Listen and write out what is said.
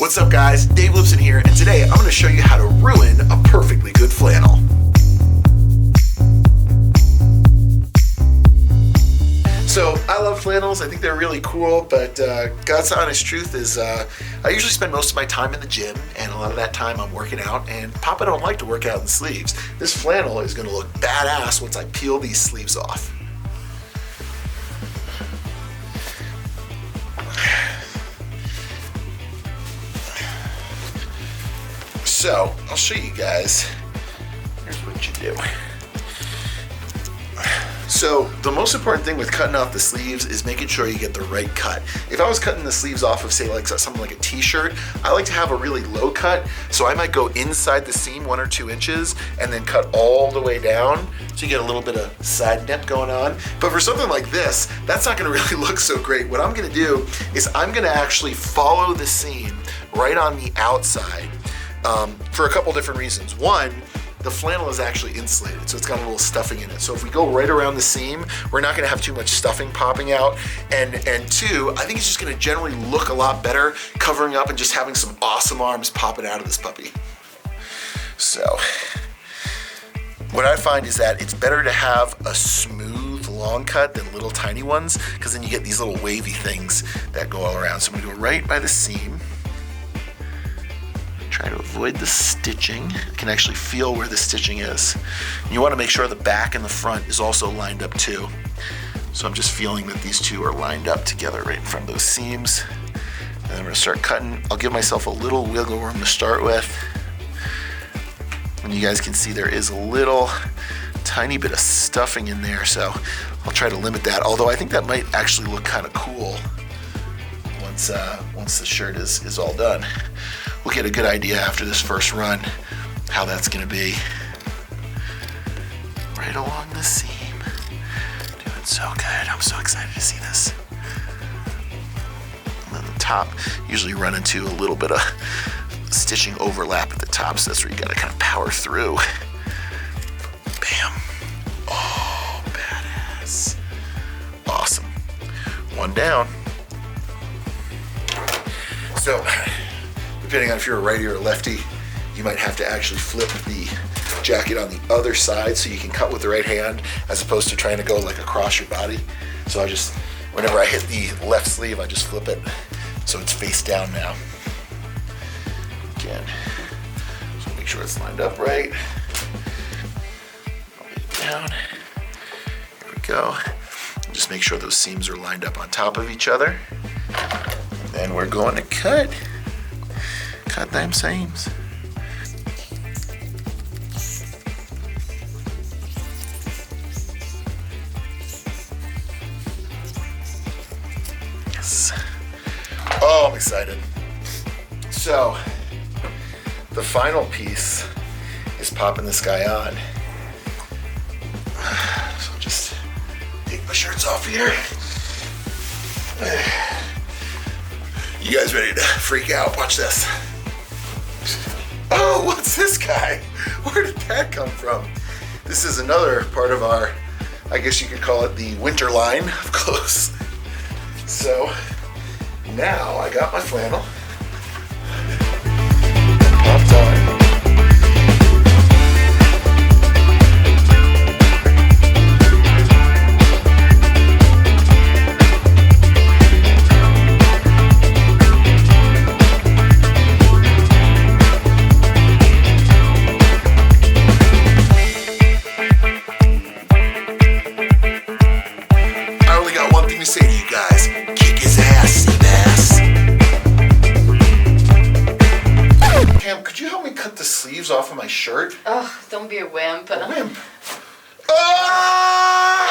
What's up guys, Dave Lipson here, and today I'm going to show you how to ruin a perfectly good flannel. So I love flannels, I think they're really cool, but God's honest truth is I usually spend most of my time in the gym, and a lot of that time I'm working out, and Papa don't like to work out in sleeves. This flannel is going to look badass once I peel these sleeves off. So, I'll show you guys. Here's what you do. So, the most important thing with cutting off the sleeves is making sure you get the right cut. If I was cutting the sleeves off of, say, like something like a t-shirt, I like to have a really low cut, so I might go inside the seam 1 or 2 inches and then cut all the way down, so you get a little bit of side nip going on. But for something like this, that's not gonna really look so great. What I'm gonna do is I'm gonna actually follow the seam right on the outside. For a couple different reasons. One, the flannel is actually insulated, so it's got a little stuffing in it. So if we go right around the seam, we're not gonna have too much stuffing popping out. And two, I think it's just gonna generally look a lot better covering up and just having some awesome arms popping out of this puppy. So, what I find is that it's better to have a smooth long cut than little tiny ones, because then you get these little wavy things that go all around. So I'm gonna go right by the seam. Try to avoid the stitching. I can actually feel where the stitching is. You want to make sure the back and the front is also lined up too. So I'm just feeling that these two are lined up together right in front of those seams. And I'm going to start cutting. I'll give myself a little wiggle room to start with. And you guys can see there is a little tiny bit of stuffing in there, so I'll try to limit that. Although I think that might actually look kind of cool once the shirt is all done. We'll get a good idea after this first run how that's gonna be. Right along the seam. Doing so good. I'm so excited to see this. And then the top, usually run into a little bit of stitching overlap at the top, so that's where you gotta kind of power through. Bam. Oh, badass. Awesome. One down. So, depending on if you're a righty or a lefty, you might have to actually flip the jacket on the other side so you can cut with the right hand as opposed to trying to go like across your body. So I just, whenever I hit the left sleeve, I just flip it so it's face down now. Again, so make sure it's lined up right. I'll lay it down. Here we go. Just make sure those seams are lined up on top of each other. And then we're going to cut them seams. Yes. Oh, I'm excited. So, the final piece is popping this guy on. So I'll just take my shirts off here. You guys ready to freak out? Watch this. Oh, what's this guy? Where did that come from? This is another part of our, I guess you could call it the winter line of clothes. So now I got my flannel popped on. Say to you guys, kick his ass, Seabass. Cam, could you help me cut the sleeves off of my shirt? Oh, don't be a wimp. A wimp? Oh!